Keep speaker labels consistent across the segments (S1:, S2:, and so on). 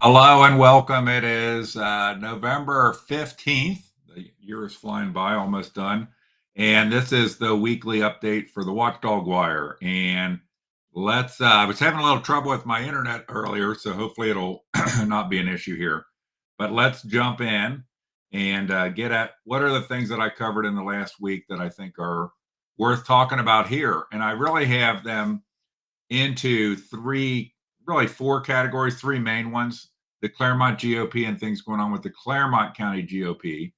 S1: Hello and welcome. It is November 15th. The year is flying by, almost done. And this is the weekly update for the Watchdog Wire. And I was having a little trouble with my internet earlier, so hopefully it'll not be an issue here. But let's jump in and get at what are the things that I covered in the last week that I think are worth talking about here. And I really have them into really four categories, three main ones: the Clermont GOP and things going on with the Clermont County GOP,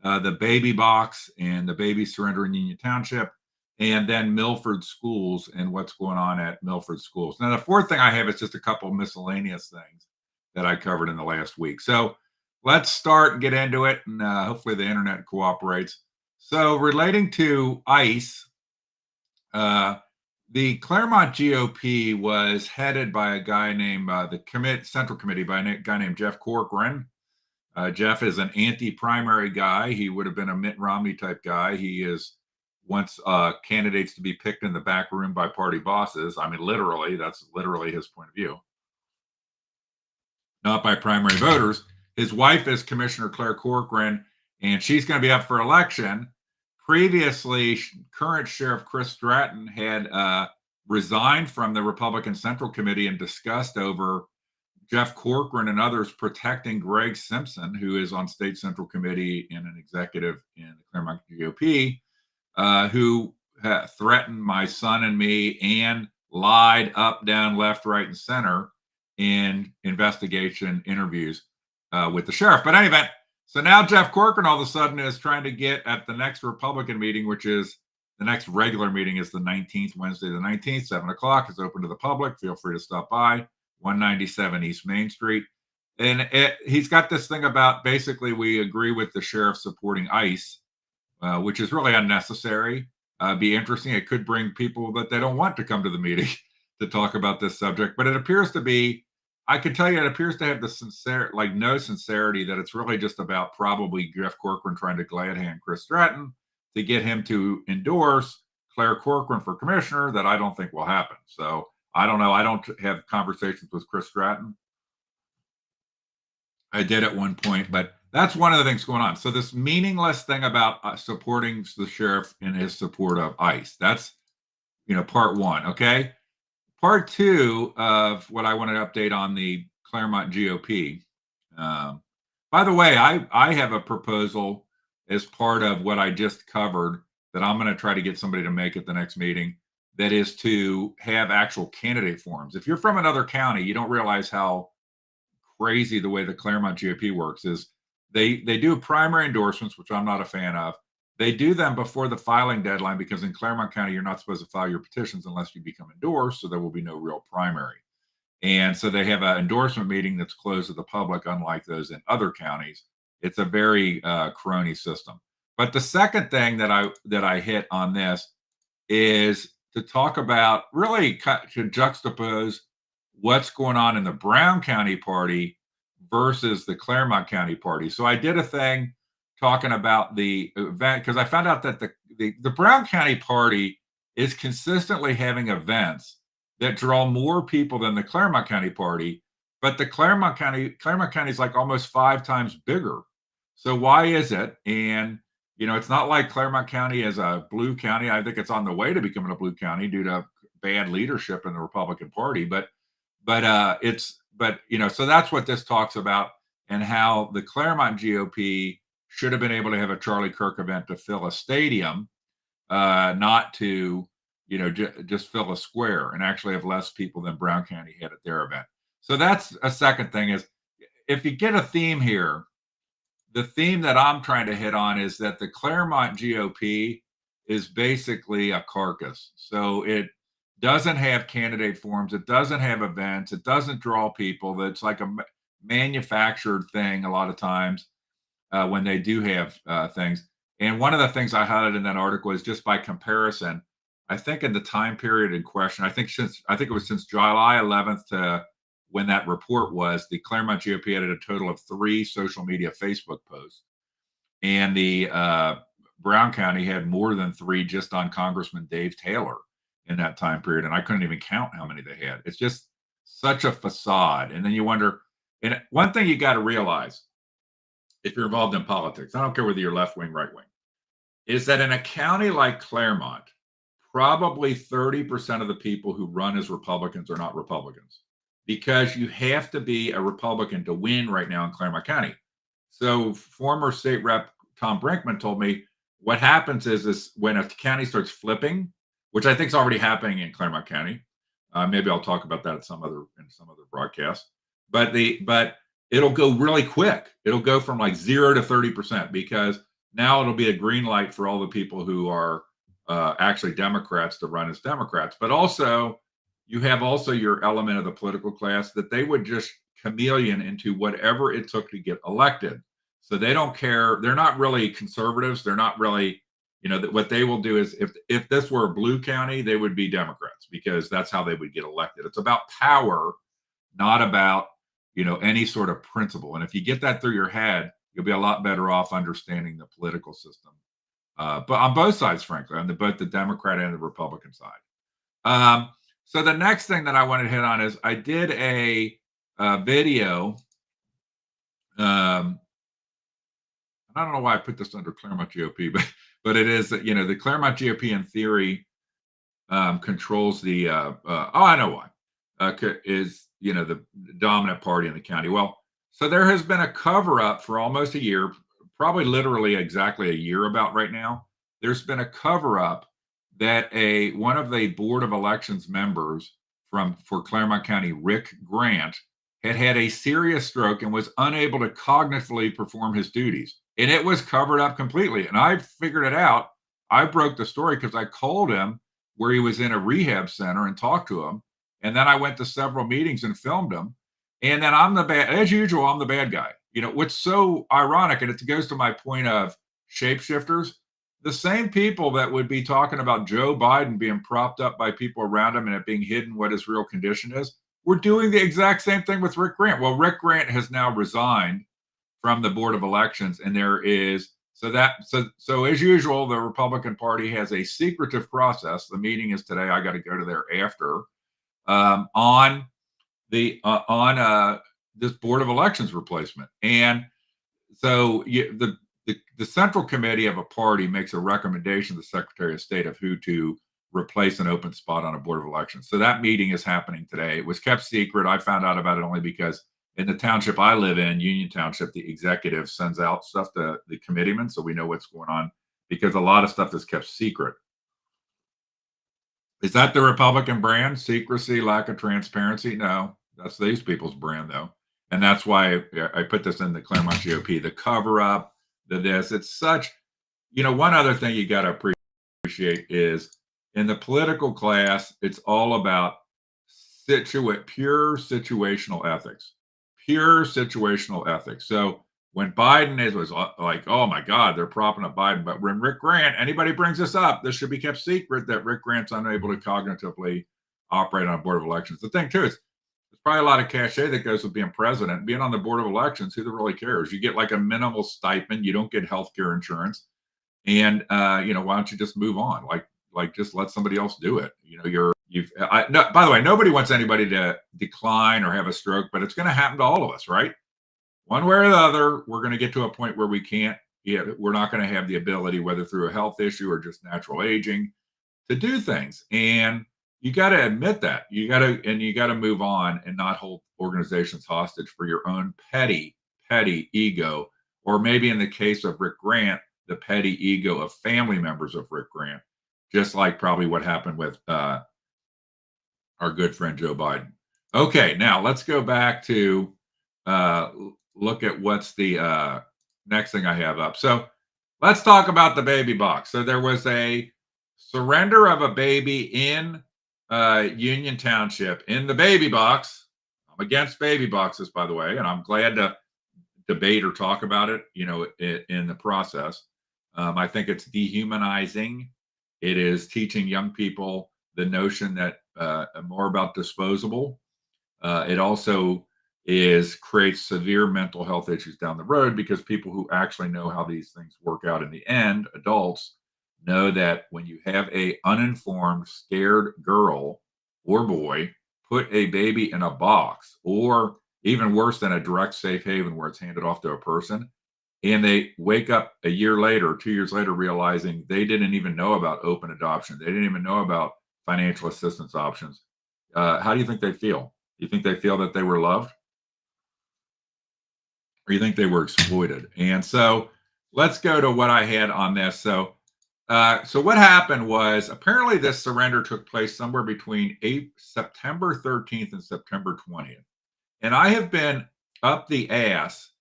S1: the baby box and the baby surrender in Union Township, and then Milford Schools and what's going on at Milford Schools. Now, the fourth thing I have is just a couple of miscellaneous things that I covered in the last week. So let's start and get into it, and hopefully the internet cooperates. So, relating to ICE, uh, the Clermont GOP was headed by a guy named Central Committee by a guy named Jeff Corcoran. Jeff is an anti-primary guy. He would have been a Mitt Romney type guy. He is wants candidates to be picked in the back room by party bosses. I mean, literally, that's literally his point of view, not by primary voters. His wife is Commissioner Claire Corcoran, and she's going to be up for election. Previously, current Sheriff Chris Stratton had resigned from the Republican Central Committee in disgust over Jeff Corcoran and others protecting Greg Simpson, who is on State Central Committee and an executive in the Clermont GOP, who threatened my son and me and lied up, down, left, right, and center in investigation interviews with the sheriff. But anyway, so now Jeff Corcoran all of a sudden is trying to get at the next Republican meeting, which is the next regular meeting is the 19th, Wednesday the 19th, 7 o'clock. It's open to the public. Feel free to stop by, 197 East Main Street. And he's got this thing about basically we agree with the sheriff supporting ICE, which is really unnecessary. Be interesting. It could bring people that they don't want to come to the meeting to talk about this subject. But it appears to be, I can tell you, it appears to have the no sincerity, that it's really just about probably Jeff Corcoran trying to glad hand Chris Stratton to get him to endorse Claire Corcoran for commissioner. That I don't think will happen. So I don't know. I don't have conversations with Chris Stratton. I did at one point, but that's one of the things going on. So this meaningless thing about supporting the sheriff in his support of ICE. That's, part one. Okay. Part two of what I wanted to update on the Clermont GOP. By the way, I have a proposal as part of what I just covered that I'm going to try to get somebody to make at the next meeting. That is to have actual candidate forums. If you're from another county, you don't realize how crazy the way the Clermont GOP works is they do primary endorsements, which I'm not a fan of. They do them before the filing deadline because in Clermont County, you're not supposed to file your petitions unless you become endorsed, so there will be no real primary. And so they have an endorsement meeting that's closed to the public, unlike those in other counties. It's a very crony system. But the second thing that I hit on this is to talk about, really to juxtapose what's going on in the Brown County party versus the Clermont County party. So I did a thing talking about the event because I found out that the Brown County party is consistently having events that draw more people than the Clermont County party, but the Clermont County is like almost 5 times bigger. So why is it? And it's not like Clermont County is a blue county. I think it's on the way to becoming a blue county due to bad leadership in the Republican Party. So that's what this talks about, and how the Clermont GOP should have been able to have a Charlie Kirk event to fill a stadium, not to, just fill a square, and actually have less people than Brown County had at their event. So that's a second thing is, if you get a theme here, the theme that I'm trying to hit on is that the Clermont GOP is basically a carcass. So it doesn't have candidate forums. It doesn't have events. It doesn't draw people. That's like a manufactured thing a lot of times when they do have things. And one of the things I highlighted in that article is just by comparison, I think in the time period in question, I think it was since July 11th to when that report was, the Clermont GOP had a total of 3 social media Facebook posts. And the Brown County had more than 3 just on Congressman Dave Taylor in that time period. And I couldn't even count how many they had. It's just such a facade. And then you wonder, And one thing you got to realize if you're involved in politics, I don't care whether you're left wing, right wing, is that in a county like Clermont, probably 30% of the people who run as Republicans are not Republicans because you have to be a Republican to win right now in Clermont County. So former state rep Tom Brinkman told me what happens is when a county starts flipping, which I think is already happening in Clermont County. Maybe I'll talk about that in some other broadcast. But it'll go really quick. It'll go from like 0 to 30% because now it'll be a green light for all the people who are actually Democrats to run as Democrats. But also, you have also your element of the political class that they would just chameleon into whatever it took to get elected. So they don't care. They're not really conservatives. They're not really, what they will do is if this were a blue county, they would be Democrats because that's how they would get elected. It's about power, not about, any sort of principle. And if you get that through your head, you'll be a lot better off understanding the political system. But on both sides, frankly, on both the Democrat and the Republican side. So the next thing that I wanted to hit on is I did a video. I don't know why I put this under Clermont GOP, but it is that the Clermont GOP in theory controls the. I know why. Is the dominant party in the county. Well, so there has been a cover up for almost a year, probably literally exactly a year about right now. There's been a cover up that one of the Board of Elections members for Clermont County, Rick Grant, had a serious stroke and was unable to cognitively perform his duties. And it was covered up completely. And I figured it out. I broke the story because I called him where he was in a rehab center and talked to him. And then I went to several meetings and filmed him. And then as usual, I'm the bad guy. What's so ironic, and it goes to my point of shapeshifters, the same people that would be talking about Joe Biden being propped up by people around him and it being hidden what his real condition is, we're doing the exact same thing with Rick Grant. Well, Rick Grant has now resigned from the Board of Elections, and there is so as usual, the Republican Party has a secretive process. The meeting is today. I got to go to there after on this Board of Elections replacement, and so the Central Committee of a party makes a recommendation to the Secretary of State of who to replace an open spot on a Board of Elections. So that meeting is happening today. It was kept secret. I found out about it only because in the township I live in, Union Township, the executive sends out stuff to the committeemen so we know what's going on because a lot of stuff is kept secret. Is that the Republican brand? Secrecy, lack of transparency? No, that's these people's brand, though. And that's why I put this in the Clermont GOP, the cover up, this. It's such, one other thing you got to appreciate is in the political class, it's all about pure situational ethics. Pure situational ethics. So when Biden was like, oh my God, they're propping up Biden. But when Rick Grant, anybody brings this up, this should be kept secret that Rick Grant's unable to cognitively operate on a Board of Elections. The thing, too, is there's probably a lot of cachet that goes with being president. Being on the Board of Elections, who really cares? You get like a minimal stipend. You don't get health care insurance. And, why don't you just move on? Like just let somebody else do it. By the way, nobody wants anybody to decline or have a stroke, but it's going to happen to all of us, right? One way or the other, we're going to get to a point where we're not going to have the ability, whether through a health issue or just natural aging, to do things. And you got to admit that. You got to move on and not hold organizations hostage for your own petty ego, or maybe in the case of Rick Grant, the petty ego of family members of Rick Grant, just like probably what happened with our good friend Joe Biden. Okay, now let's go back to look at what's the next thing I have up. So let's talk about the baby box. So there was a surrender of a baby in Union Township in the baby box. I'm against baby boxes, by the way, and I'm glad to debate or talk about it, in the process. I think it's dehumanizing. It is teaching young people the notion that more about disposable. It also creates severe mental health issues down the road because people who actually know how these things work out in the end, adults, know that when you have a uninformed, scared girl or boy put a baby in a box, or even worse than a direct safe haven where it's handed off to a person. And they wake up a year later, or 2 years later, realizing they didn't even know about open adoption. They didn't even know about financial assistance options. How do you think they feel? You think they feel that they were loved? Or you think they were exploited? And so let's go to what I had on this. So what happened was apparently this surrender took place somewhere between September 13th and September 20th. And I have been up the ass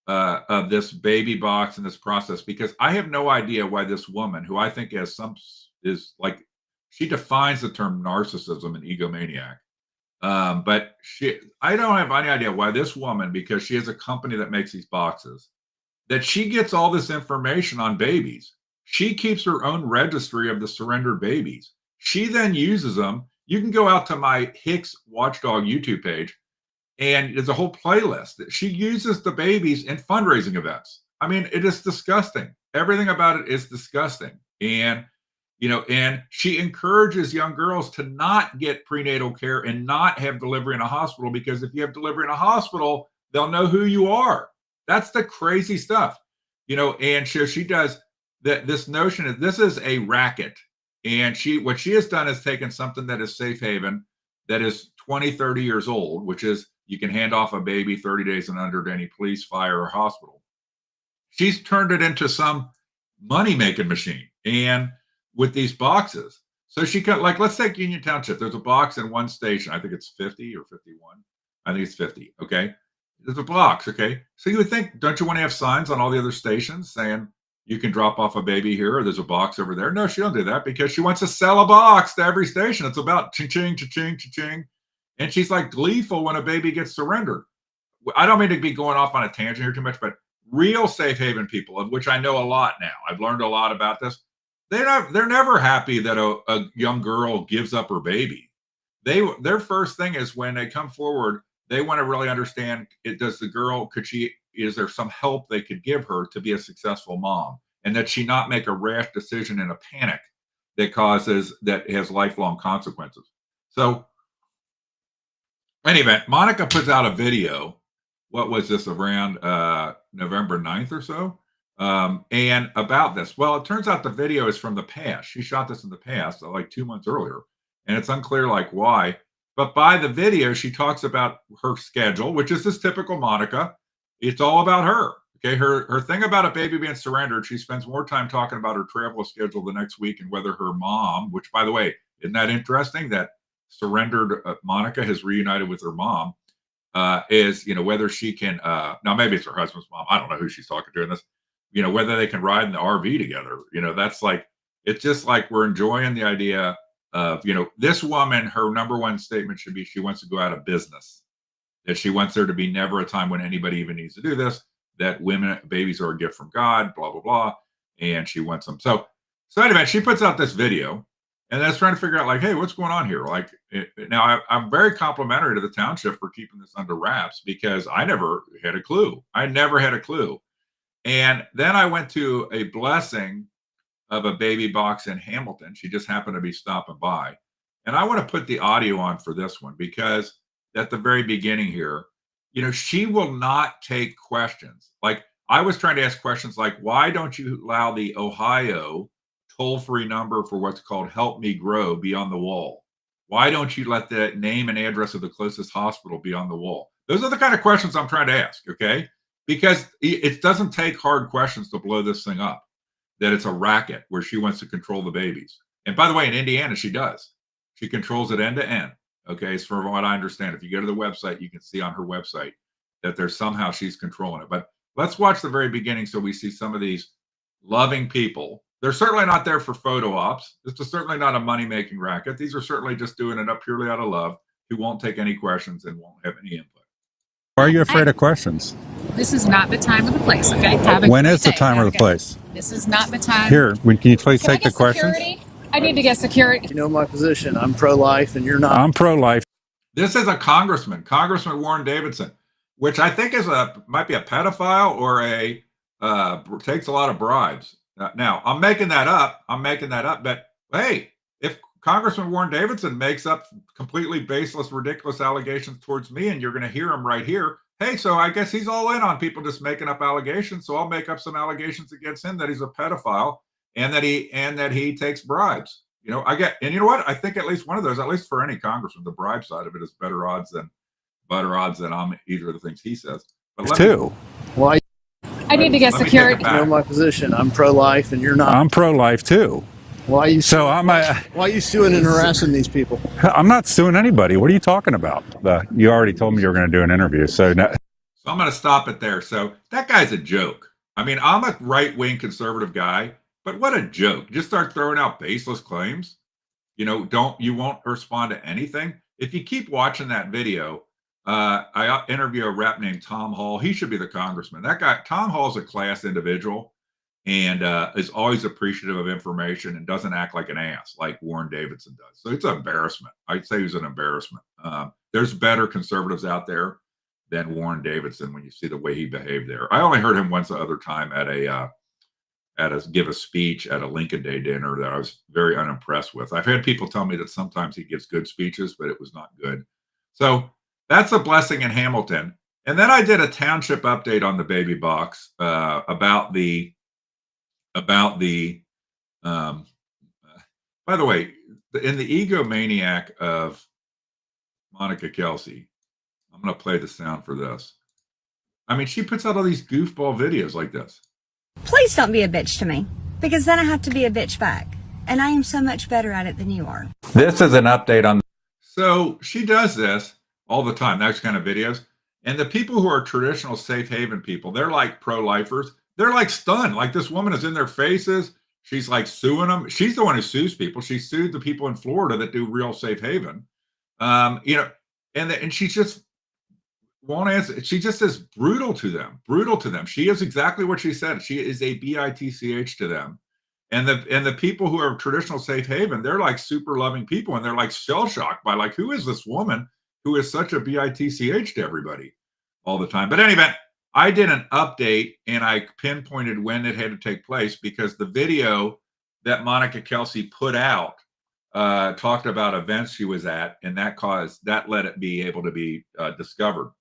S1: of this baby box and this process because I have no idea why this woman, who I think has is like, she defines the term narcissism and egomaniac. But I don't have any idea why this woman, because she has a company that makes these boxes, that she gets all this information on babies. She keeps her own registry of the surrendered babies. She then uses them. You can go out to my Hicks Watchdog YouTube page, and there's a whole playlist that she uses the babies in fundraising events. I mean, it is disgusting. Everything about it is disgusting. And and she encourages young girls to not get prenatal care and not have delivery in a hospital, because if you have delivery in a hospital, they'll know who you are. That's the crazy stuff, and so she does that. This notion is this is a racket. And what she has done is taken something that is safe haven, that is 20, 30 years old, which is you can hand off a baby 30 days and under to any police, fire, or hospital. She's turned it into some money-making machine. And with these boxes. So she could, like, let's take Union Township. There's a box in one station. I think it's 50 or 51. I think it's 50. Okay. There's a box. Okay. So you would think, don't you want to have signs on all the other stations saying you can drop off a baby here, or there's a box over there? No, she don't do that because she wants to sell a box to every station. It's about cha-ching, cha-ching, cha-ching. And she's like gleeful when a baby gets surrendered. I don't mean to be going off on a tangent here too much, but real safe haven people, of which I know a lot now. I've learned a lot about this. They're never happy that a young girl gives up her baby. Their first thing is when they come forward, they want to really understand, is there some help they could give her to be a successful mom, and that she not make a rash decision in a panic that has lifelong consequences. So anyway, Monica puts out a video. What was this, around November 9th or so? And about this. Well, it turns out the video is from the past. She shot this in the past, like 2 months earlier, and it's unclear like why. But by the video, she talks about her schedule, which is this typical Monica. It's all about her. Okay, her thing about a baby being surrendered, she spends more time talking about her travel schedule the next week and whether her mom, which, by the way, isn't that interesting that surrendered Monica has reunited with her mom, is whether she can now maybe it's her husband's mom. I don't know who she's talking to in this. Whether they can ride in the RV together. That's like, it's just like we're enjoying the idea of, this woman, her number one statement should be she wants to go out of business, that she wants there to be never a time when anybody even needs to do this, that babies are a gift from God, blah, blah, blah. And she wants them. So anyway, she puts out this video, and that's trying to figure out, like, hey, what's going on here? Like, now I'm very complimentary to the township for keeping this under wraps, because I never had a clue. And then I went to a blessing of a baby box in Hamilton. She just happened to be stopping by. And I want to put the audio on for this one, because at the very beginning here, she will not take questions. Like, I was trying to ask questions like, why don't you allow the Ohio toll-free number for what's called Help Me Grow be on the wall? Why don't you let the name and address of the closest hospital be on the wall? Those are the kind of questions I'm trying to ask, okay? Because it doesn't take hard questions to blow this thing up, that it's a racket where she wants to control the babies. And by the way, in Indiana, she does. She controls it end to end. Okay, so from what I understand, if you go to the website, you can see on her website that there's somehow she's controlling it. But let's watch the very beginning so we see some of these loving people. They're certainly not there for photo ops. This is certainly not a money-making racket. These are certainly just doing it up purely out of love, who won't take any questions and won't have any input.
S2: Why are you afraid of questions?
S3: This is not the time or the place, okay?
S2: When is the time or the place?
S3: This is not the time.
S2: Here, can you please take the questions?
S3: I need to get security.
S4: You know my position. I'm pro-life and you're not.
S2: I'm pro-life.
S1: This is a Congressman Warren Davidson, which I think might be a pedophile or takes a lot of bribes. Now, I'm making that up. But hey, if Congressman Warren Davidson makes up completely baseless, ridiculous allegations towards me, and you're going to hear him right here. Hey, so I guess he's all in on people just making up allegations. So I'll make up some allegations against him that he's a pedophile and that he takes bribes. And you know what? I think at least one of those, at least for any congressman, the bribe side of it is better odds than I'm either of the things he says. But
S4: Well,
S3: I need to get security.
S4: you know my position. I'm pro-life, and you're not.
S2: I'm pro-life too.
S4: Why are you?
S2: So
S4: why are you suing and harassing these people?
S2: I'm not suing anybody. What are you talking about? You already told me you were going to do an interview. So
S1: I'm going to stop it there. So that guy's a joke. I mean, I'm a right-wing conservative guy, but what a joke. Just start throwing out baseless claims. You won't respond to anything. If you keep watching that video, I interview a rep named Tom Hall. He should be the congressman. That guy, Tom Hall's a class individual and is always appreciative of information and doesn't act like an ass like Warren Davidson does. So it's an embarrassment. I'd say he's an embarrassment. There's better conservatives out there than Warren Davidson when you see the way he behaved there. I only heard him once the other time give a speech at a Lincoln Day dinner that I was very unimpressed with. I've had people tell me that sometimes he gives good speeches, but it was not good. So that's a blessing in Hamilton. And then I did a township update on the baby box about the by the way, in the egomaniac of Monica Kelsey, I'm going to play the sound for this. I mean, she puts out all these goofball videos like this.
S5: Please don't be a bitch to me, because then I have to be a bitch back. And I am so much better at it than you are.
S1: This is an update on. So she does this all the time, those kind of videos. And the people who are traditional safe haven people, they're like pro-lifers. They're like stunned. Like this woman is in their faces. She's like suing them. She's the one who sues people. She sued the people in Florida that do real safe haven. And she just won't answer. She just is brutal to them. She is exactly what she said. She is a bitch to them. And the people who are traditional safe haven, they're like super loving people. And they're like shell shocked by like, who is this woman who is such a bitch to everybody all the time? But anyway, I did an update and I pinpointed when it had to take place because the video that Monica Kelsey put out talked about events she was at, and that let it be able to be discovered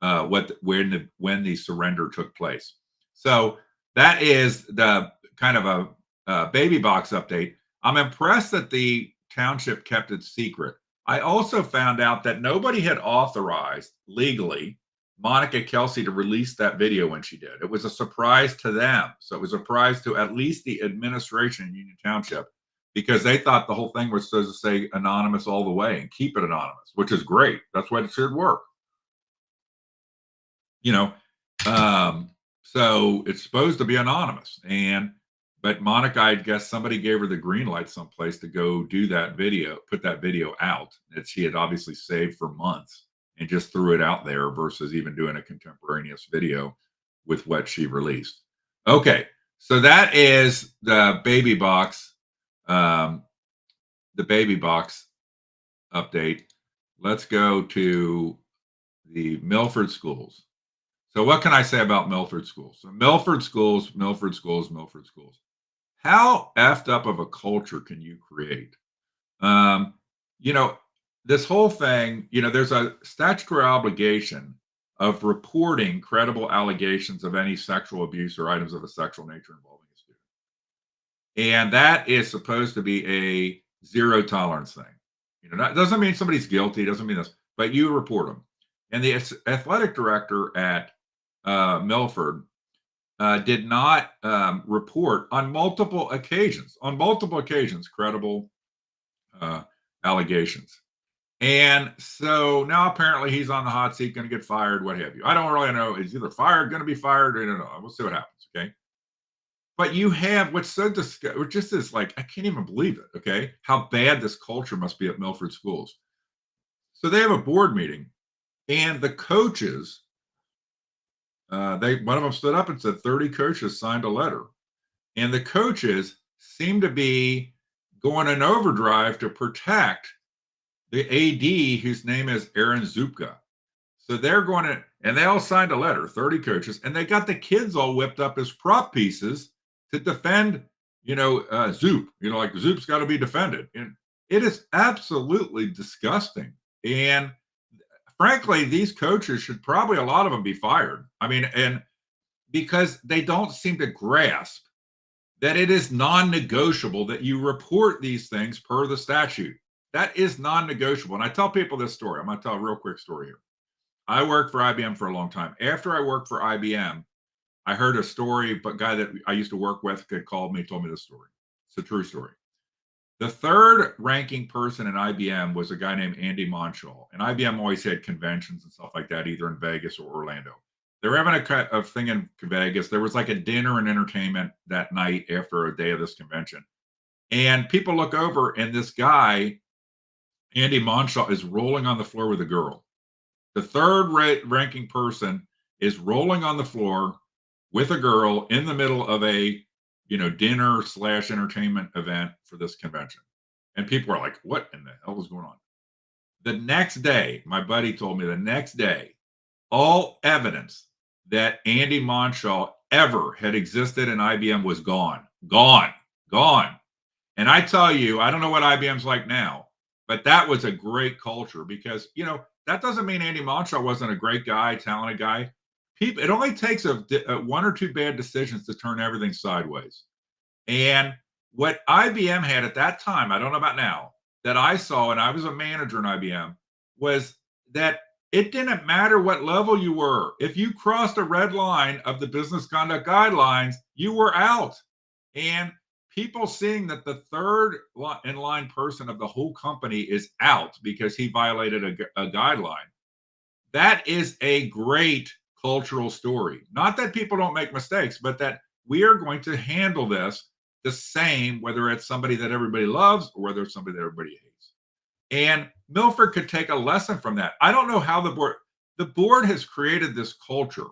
S1: when the surrender took place. So that is the kind of a baby box update. I'm impressed that the township kept it secret. I also found out that nobody had authorized legally Monica Kelsey to release that video when she did. It was a surprise to them. So it was a surprise to at least the administration in Union Township because they thought the whole thing was supposed to say anonymous all the way and keep it anonymous, which is great. That's why it should work. So it's supposed to be anonymous. But Monica, I guess somebody gave her the green light someplace to go do that video, put that video out that she had obviously saved for months and just threw it out there versus even doing a contemporaneous video with what she released. Okay, so that is the baby box update. Let's go to the Milford schools. So what can I say about Milford schools? So Milford schools. How effed up of a culture can you create? This whole thing, there's a statutory obligation of reporting credible allegations of any sexual abuse or items of a sexual nature involving a student. And that is supposed to be a zero tolerance thing. That doesn't mean somebody's guilty, doesn't mean this, but you report them. And the athletic director at Milford did not report on multiple occasions credible allegations. And so now apparently he's on the hot seat, going to get fired, what have you. I don't really know. He's either fired, going to be fired, I don't know. We'll see what happens, okay? But you have what's so disgusting, just is like, I can't even believe it, okay? How bad this culture must be at Milford schools. So they have a board meeting, and the coaches, one of them stood up and said 30 coaches signed a letter. And the coaches seem to be going in overdrive to protect the AD, whose name is Aaron Zupka. So they're going to, and they all signed a letter, 30 coaches, and they got the kids all whipped up as prop pieces to defend, Zoop. Like Zoop's got to be defended. And It is absolutely disgusting. And frankly, these coaches should probably, a lot of them, be fired. I mean, and because they don't seem to grasp that it is non-negotiable that you report these things per the statute. That is non-negotiable. And I tell people this story. I'm going to tell a real quick story here. I worked for IBM for a long time. After I worked for IBM, I heard a story, but guy that I used to work with had called me, told me this story. It's a true story. The third ranking person in IBM was a guy named Andy Monshaw. And IBM always had conventions and stuff like that, either in Vegas or Orlando. They were having a thing in Vegas. There was like a dinner and entertainment that night after a day of this convention. And people look over, and this guy, Andy Monshaw, is rolling on the floor with a girl. The third ranking person is rolling on the floor with a girl in the middle of a dinner / entertainment event for this convention. And people are like, what in the hell is going on? The next day, my buddy told me the next day, all evidence that Andy Monshaw ever had existed in IBM was gone. And I tell you, I don't know what IBM's like now, but that was a great culture because, that doesn't mean Andy Monshaw wasn't a great guy, talented guy. It only takes a one or two bad decisions to turn everything sideways. And what IBM had at that time, I don't know about now, that I saw, and I was a manager in IBM, was that it didn't matter what level you were. If you crossed a red line of the business conduct guidelines, you were out. And people seeing that the third in line person of the whole company is out because he violated a guideline, that is a great cultural story. Not that people don't make mistakes, but that we are going to handle this the same, whether it's somebody that everybody loves or whether it's somebody that everybody hates. And Milford could take a lesson from that. I don't know how the board has created this culture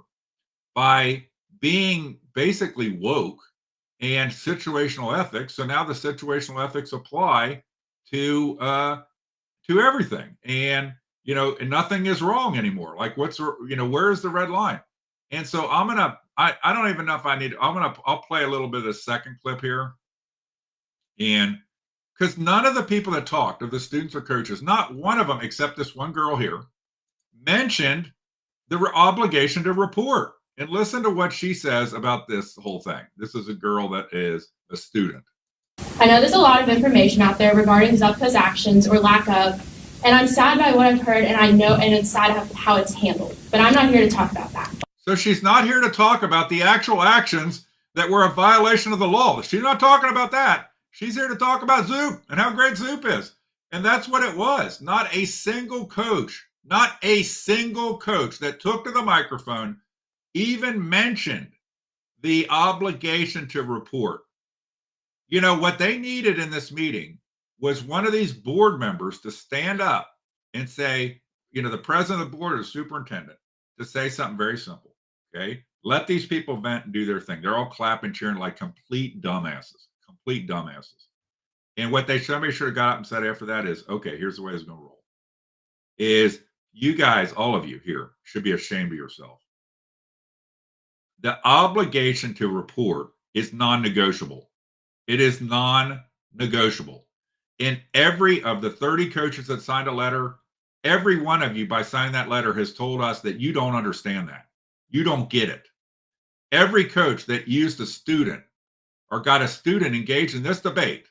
S1: by being basically woke and situational ethics. So now the situational ethics apply to everything. And and nothing is wrong anymore. Like where is the red line? And so I don't even know if I'll play a little bit of the second clip here. And because none of the people that talked, of the students or coaches, not one of them, except this one girl here, mentioned the obligation to report. And listen to what she says about this whole thing. This is a girl that is a student.
S6: I know there's a lot of information out there regarding Zupco's actions or lack of, and I'm sad by what I've heard, and I know, and it's sad how it's handled. But I'm not here to talk about that.
S1: So she's not here to talk about the actual actions that were a violation of the law. She's not talking about that. She's here to talk about Zoop and how great Zoop is. And that's what it was. Not a single coach that took to the microphone even mentioned the obligation to report. What they needed in this meeting was one of these board members to stand up and say, the president of the board or the superintendent, to say something very simple. Okay. Let these people vent and do their thing. They're all clapping, cheering like complete dumbasses. And what somebody should have got up and said after that is, okay, here's the way it's going to roll. Is you guys, all of you here, should be ashamed of yourself. The obligation to report is non-negotiable. It is non-negotiable. And every of the 30 coaches that signed a letter, every one of you by signing that letter has told us that you don't understand that. You don't get it. Every coach that used a student or got a student engaged in this debate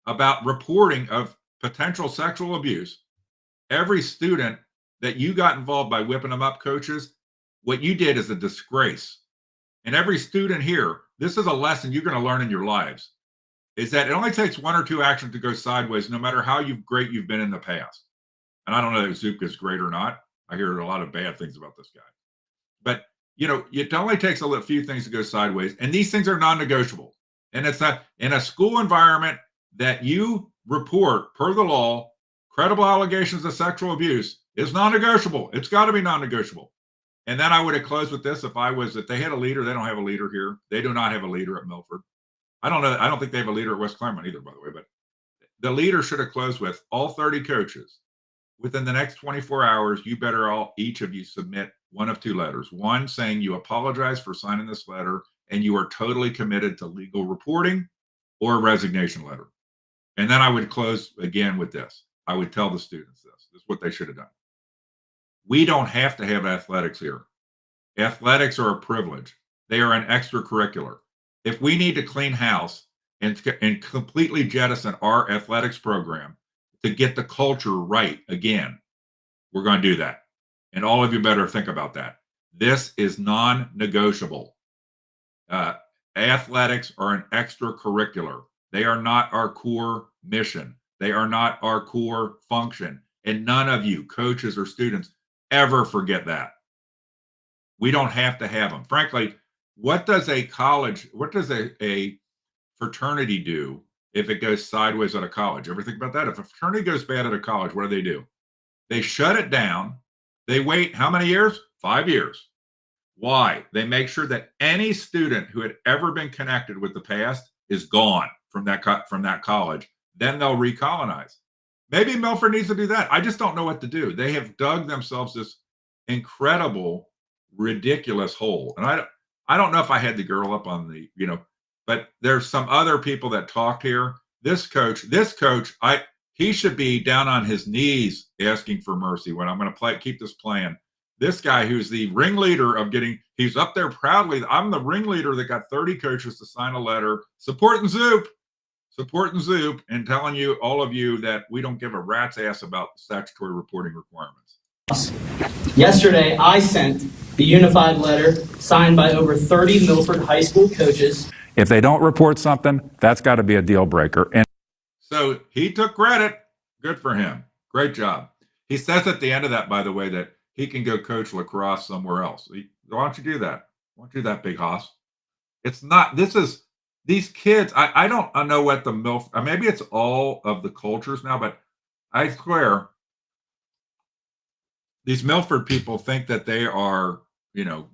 S1: about reporting of potential sexual abuse, every student that you got involved by whipping them up, coaches, what you did is a disgrace. And every student here, this is a lesson you're going to learn in your lives, is that it only takes one or two actions to go sideways, no matter how great you've been in the past. And I don't know if Zook is great or not. I hear a lot of bad things about this guy. But, it only takes a few things to go sideways. And these things are non-negotiable. And it's in a school environment that you report, per the law, credible allegations of sexual abuse is non-negotiable. It's got to be non-negotiable. And then I would have closed with this. If they had a leader, they don't have a leader here. They do not have a leader at Milford. I don't know. I don't think they have a leader at West Clermont either, by the way. But the leader should have closed with all 30 coaches. Within the next 24 hours, you better each of you submit one of two letters. One saying you apologize for signing this letter and you are totally committed to legal reporting, or a resignation letter. And then I would close again with this. I would tell the students this. This is what they should have done. We don't have to have athletics here. Athletics are a privilege. They are an extracurricular. If we need to clean house and completely jettison our athletics program to get the culture right again, we're going to do that. And all of you better think about that. This is non-negotiable. Athletics are an extracurricular. They are not our core mission. They are not our core function. And none of you, coaches or students, ever forget that. We don't have to have them. Frankly, what does a fraternity do if it goes sideways at a college? Ever think about that? If a fraternity goes bad at a college, what do? They shut it down. They wait how many years? 5 years. Why? They make sure that any student who had ever been connected with the past is gone from that college. Then they'll recolonize. Maybe Milford needs to do that. I just don't know what to do. They have dug themselves this incredible, ridiculous hole. And I don't know if I had the girl up on the, but there's some other people that talked here. This coach, he should be down on his knees asking for mercy when I'm going to keep this playing. This guy who's the ringleader of he's up there proudly. I'm the ringleader that got 30 coaches to sign a letter supporting Zoop, and telling you, all of you, that we don't give a rat's ass about statutory reporting requirements.
S7: Yesterday, I sent a unified letter signed by over 30 Milford High School coaches.
S2: If they don't report something, that's got to be a deal breaker. And
S1: so he took credit. Good for him. Great job. He says at the end of that, by the way, that he can go coach lacrosse somewhere else. Why don't you do that? Why don't you do that, Big Hoss? It's not, these kids, I don't know what the maybe it's all of the cultures now, but I swear these Milford people think that they are, the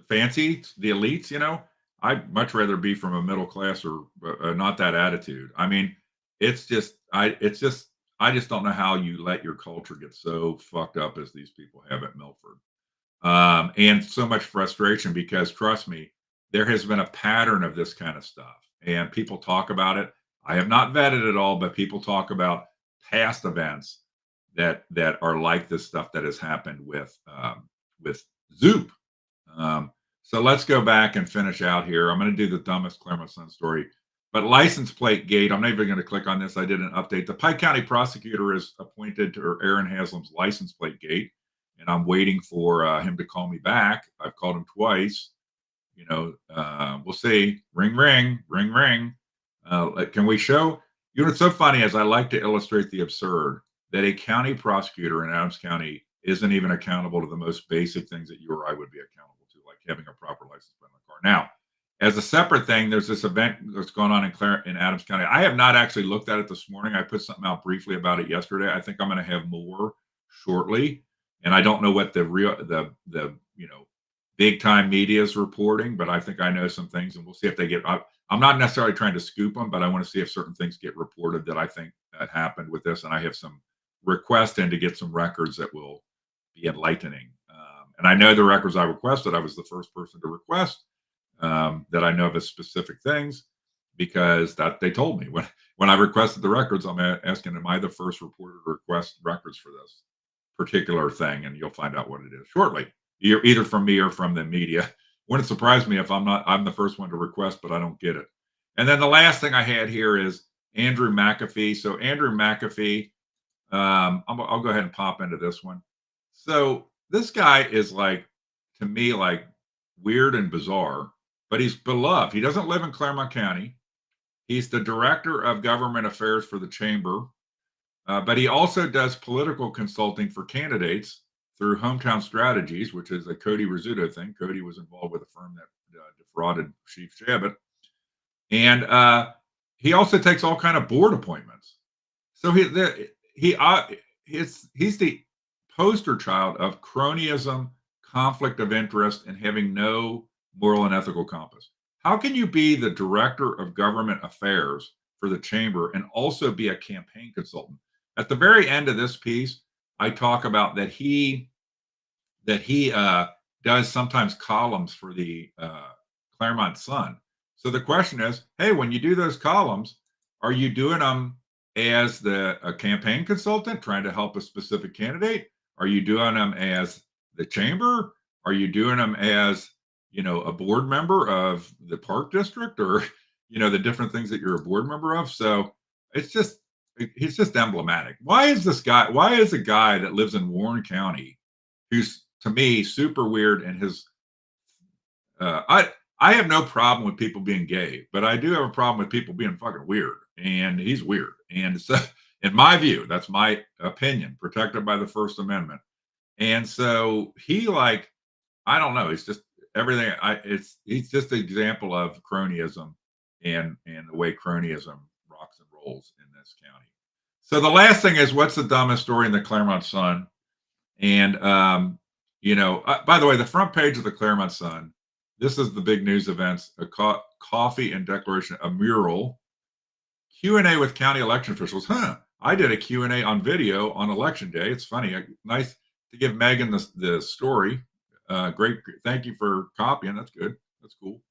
S1: fancy, the elites, I'd much rather be from a middle class or not that attitude. I mean, I just don't know how you let your culture get so fucked up as these people have at Milford. And so much frustration because, trust me, there has been a pattern of this kind of stuff, and people talk about it. I have not vetted it all, but people talk about past events that are like this stuff that has happened with Zoop. So let's go back and finish out here. I'm going to do the dumbest Clermont Sun story, but license plate gate. I'm not even going to click on this. I did an update. The Pike County prosecutor is appointed to Aaron Haslam's license plate gate, and I'm waiting for him to call me back. I've called him twice. We'll see. Ring, ring, ring, ring. Can we show? What's so funny is I like to illustrate the absurd that a county prosecutor in Adams County isn't even accountable to the most basic things that you or I would be accountable to, like having a proper license plate on the car. Now, as a separate thing, there's this event that's going on in Adams County. I have not actually looked at it this morning. I put something out briefly about it yesterday. I think I'm going to have more shortly, and I don't know what the big time media is reporting, but I think I know some things, and we'll see if they get. I'm not necessarily trying to scoop them, but I want to see if certain things get reported that I think that happened with this, and I have some requests in to get some records that will be enlightening. And I know the records I requested. I was the first person to request that I know of as specific things, because that they told me when I requested the records. I'm asking, am I the first reporter to request records for this particular thing? And you'll find out what it is shortly, either from me or from the media. Wouldn't surprise me if I'm the first one to request, but I don't get it. And then the last thing I had here is Andrew McAfee. So Andrew McAfee, I'll go ahead and pop into this one. So this guy is to me, weird and bizarre, but he's beloved. He doesn't live in Clermont County. He's the director of government affairs for the chamber, but he also does political consulting for candidates through Hometown Strategies, which is a Cody Rizzuto thing. Cody was involved with a firm that defrauded Chief Shabbat. And he also takes all kind of board appointments. So he's the poster child of cronyism, conflict of interest, and having no moral and ethical compass. How can you be the director of government affairs for the chamber and also be a campaign consultant? At the very end of this piece, I talk about that he does sometimes columns for the Clermont Sun. So the question is, hey, when you do those columns, Are you doing them as a campaign consultant trying to help a specific candidate? Are you doing them as the chamber? Are you doing them as, a board member of the park district, or, the different things that you're a board member of? So it's just, he's just emblematic. Why is a guy that lives in Warren County, who's to me super weird, and I have no problem with people being gay, but I do have a problem with people being fucking weird, and he's weird. And so, in my view, that's my opinion, protected by the First Amendment. And so I don't know, he's just everything. He's just an example of cronyism, and the way cronyism rocks and rolls in this county. So the last thing is, what's the dumbest story in the Clermont Sun? And by the way, the front page of the Clermont Sun, this is the big news events: a coffee and declaration, a mural, Q&A with county election officials. I did a Q&A on video on election day. It's funny. Nice to give Megan the story. Great. Thank you for copying. That's good. That's cool.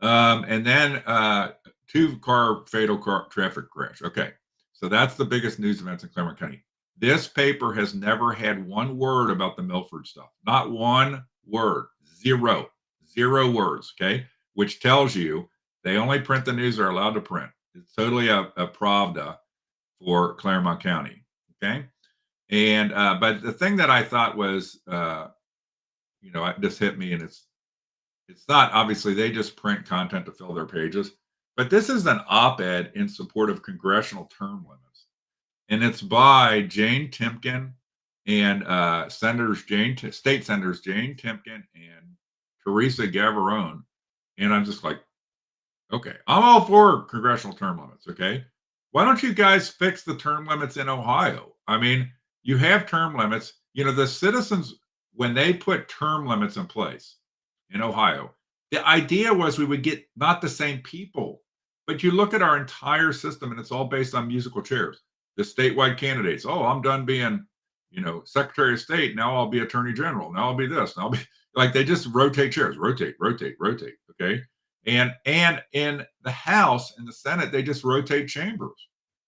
S1: And then 2-car fatal traffic crash. Okay. So that's the biggest news events in Clermont County. This paper has never had one word about the Milford stuff. Not one word. Zero words. Okay. Which tells you they only print the news they're allowed to print. It's totally a Pravda for Clermont County. Okay. And, but the thing that I thought was, it just hit me, and it's not, obviously they just print content to fill their pages, but this is an op-ed in support of congressional term limits. And it's by Jane Timken and State Senators Jane Timken and Teresa Gavarone. And I'm just like, okay, I'm all for congressional term limits. Okay. Why don't you guys fix the term limits in Ohio? I mean, you have term limits. The citizens, when they put term limits in place in Ohio, the idea was we would get not the same people, but you look at our entire system and it's all based on musical chairs. The statewide candidates, oh, I'm done being, Secretary of State. Now I'll be Attorney General. Now I'll be this. Now I'll be they just rotate chairs, rotate. Okay. And in the House and the Senate, they just rotate chambers.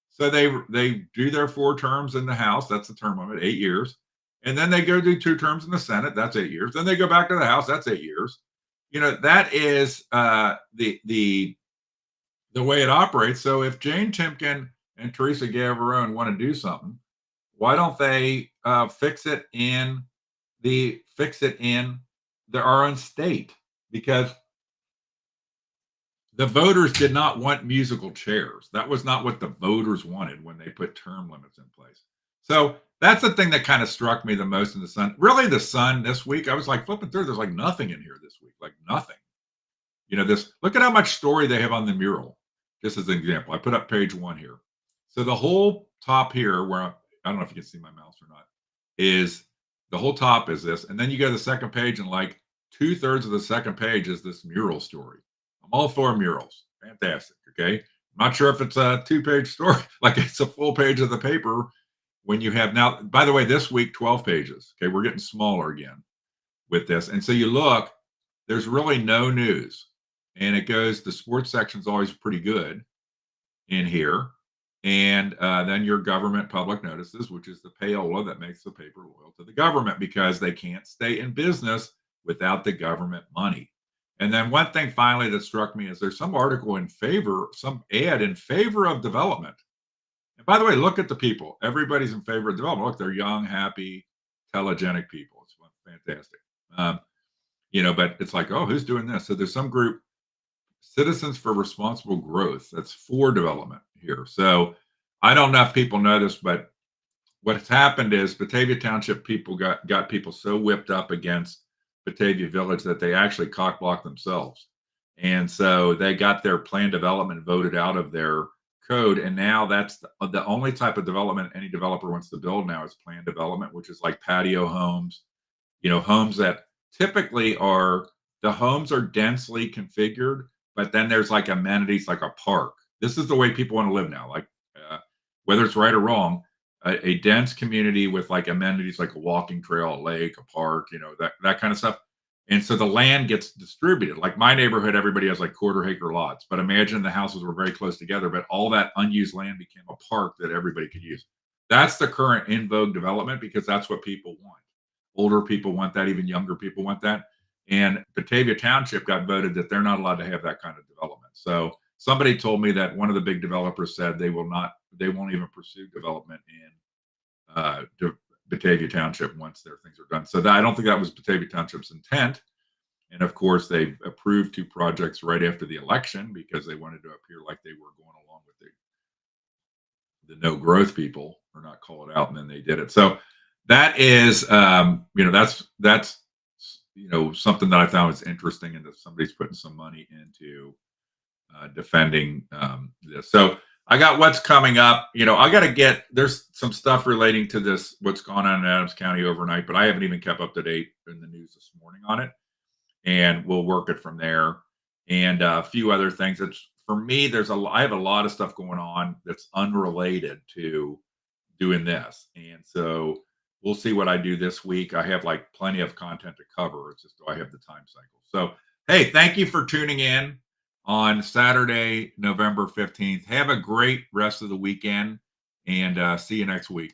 S1: So they do their 4 terms in the House. That's the term limit, 8 years. And then they go do 2 terms in the Senate. That's 8 years. Then they go back to the House. That's 8 years. That is the way it operates. So if Jane Timken and Teresa Gavarone want to do something, why don't they fix it in our own state? Because the voters did not want musical chairs. That was not what the voters wanted when they put term limits in place. So that's the thing that kind of struck me the most in the Sun. Really, the Sun this week, I was like flipping through. There's nothing in here this week, nothing. Look at how much story they have on the mural. Just as an example, I put up page 1 here. So the whole top here, where I don't know if you can see my mouse or not, is the whole top is this. And then you go to the second page, and 2/3 of the second page is this mural story. I'm all for murals. Fantastic. Okay. I'm not sure if it's a 2-page story, it's a full page of the paper. When you have now, by the way, this week, 12 pages. Okay. We're getting smaller again with this. And so you look, there's really no news. And it goes, the sports section's always pretty good in here. And then your government public notices, which is the payola that makes the paper loyal to the government, because they can't stay in business without the government money. And then one thing finally that struck me is there's some article some ad in favor of development. And by the way, look at the people. Everybody's in favor of development. Look, they're young, happy, telegenic people. It's fantastic. But it's oh, who's doing this? So there's some group, Citizens for Responsible Growth, that's for development here. So I don't know if people know this, but what's happened is Batavia Township people got people so whipped up against Batavia Village that they actually cock-blocked themselves. And so they got their planned development voted out of their code. And now that's the only type of development any developer wants to build now is planned development, which is patio homes, homes that typically the homes are densely configured, but then there's amenities like a park. This is the way people want to live now. Whether it's right or wrong, a dense community with amenities like a walking trail, a lake, a park, that kind of stuff. And so the land gets distributed. Like my neighborhood, everybody has like quarter acre lots, but imagine the houses were very close together, but all that unused land became a park that everybody could use. That's the current in vogue development because that's what people want. Older people want that, even younger people want that. And Batavia Township got voted that they're not allowed to have that kind of development. So somebody told me that one of the big developers said they won't even pursue development in Batavia Township once their things are done. So I don't think that was Batavia Township's intent. And of course, they approved 2 projects right after the election because they wanted to appear like they were going along with the no growth people, or not call it out, and then they did it. So that is, that's something that I found was interesting, and that somebody's putting some money into defending this. So I got what's coming up. There's some stuff relating to this, what's gone on in Adams County overnight, but I haven't even kept up to date in the news this morning on it. And we'll work it from there. And a few other things. For me, I have a lot of stuff going on that's unrelated to doing this. And so we'll see what I do this week. I have like plenty of content to cover. It's just, do I have the time cycle? So, hey, thank you for tuning in on Saturday, November 15th. Have a great rest of the weekend, and see you next week.